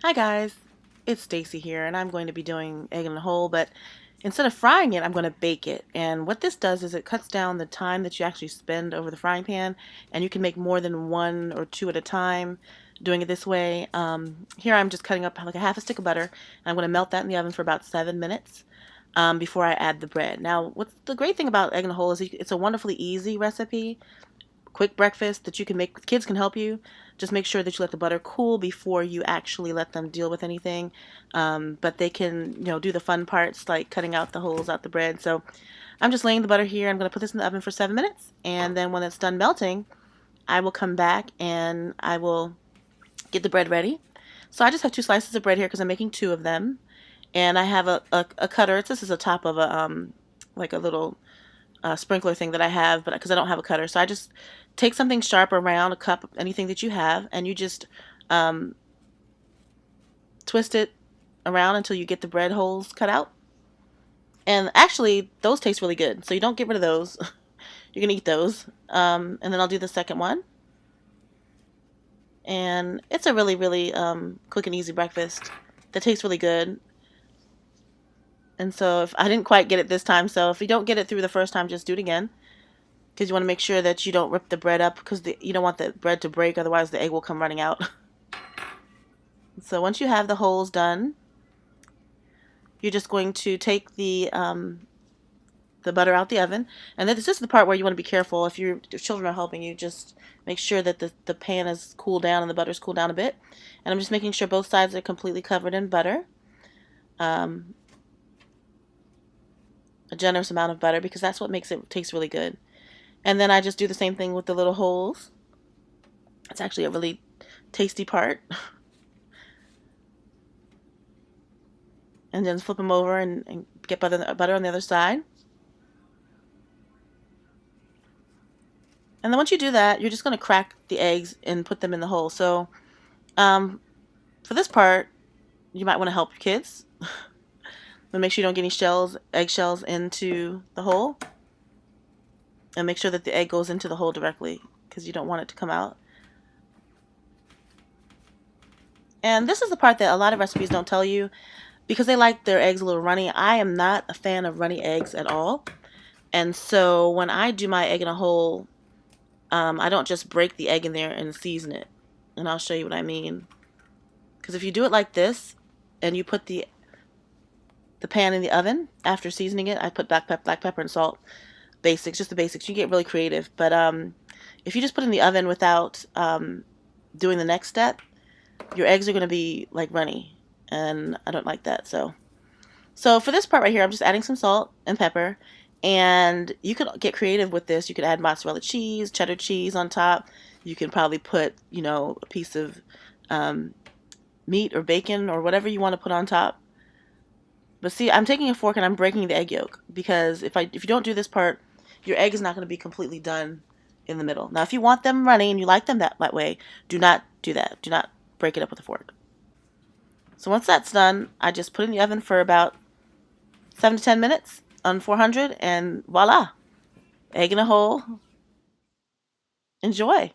Hi guys, it's Stacy here, and I'm going to be doing egg in a hole, but instead of frying it, I'm going to bake it. And what this does is it cuts down the time that you actually spend over the frying pan, and you can make more than one or two at a time doing it this way. Here I'm just cutting up like a half a stick of butter, and I'm going to melt that in the oven for about 7 minutes before I add the bread. Now, what's the great thing about egg in a hole is it's a wonderfully easy recipe, quick breakfast that you can make. Kids can help you. Just make sure that you let the butter cool before you actually let them deal with anything. But they can, do the fun parts like cutting out the holes out the bread. So I'm just laying the butter here. I'm going to put this in the oven for 7 minutes, and then when it's done melting, I will come back and I will get the bread ready. So I just have two slices of bread here because I'm making two of them, and I have a cutter. This is the top of a like a little sprinkler thing that I have, but because I don't have a cutter, so I just take something sharp around a cup, anything that you have, and you just um, twist it around until you get the bread holes cut out. And actually, those taste really good, so you don't get rid of those. You can eat those. And then I'll do the second one. And it's a really, really quick and easy breakfast that tastes really good. And so if I didn't quite get it this time, so if you don't get it through the first time, just do it again. Because you want to make sure that you don't rip the bread up because you don't want the bread to break, otherwise the egg will come running out. So once you have the holes done, you're just going to take the butter out the oven. And this is the part where you want to be careful. If your children are helping you, just make sure that the pan is cooled down and the butter's cooled down a bit. And I'm just making sure both sides are completely covered in butter. Um, a generous amount of butter because that's what makes it taste really good. And then I just do the same thing with the little holes. It's actually a really tasty part. And then flip them over and get butter on the other side. And then once you do that, you're just going to crack the eggs and put them in the hole. So for this part, you might want to help your kids. But make sure you don't get any eggshells into the hole. And make sure that the egg goes into the hole directly because you don't want it to come out. And this is the part that a lot of recipes don't tell you because they like their eggs a little runny. I am not a fan of runny eggs at all. And so when I do my egg in a hole, I don't just break the egg in there and season it. And I'll show you what I mean. Because if you do it like this and you put the pan in the oven after seasoning it, I put black pepper and salt. Basics, just the basics. You get really creative. But if you just put it in the oven without doing the next step, your eggs are going to be like runny. And I don't like that. So for this part right here, I'm just adding some salt and pepper. And you could get creative with this. You could add mozzarella cheese, cheddar cheese on top. You can probably put, a piece of meat or bacon or whatever you want to put on top. But see, I'm taking a fork and I'm breaking the egg yolk because if you don't do this part, your egg is not going to be completely done in the middle. Now, if you want them runny and you like them that way, do not do that. Do not break it up with a fork. So once that's done, I just put it in the oven for about 7 to 10 minutes on 400, and voila, egg in a hole. Enjoy.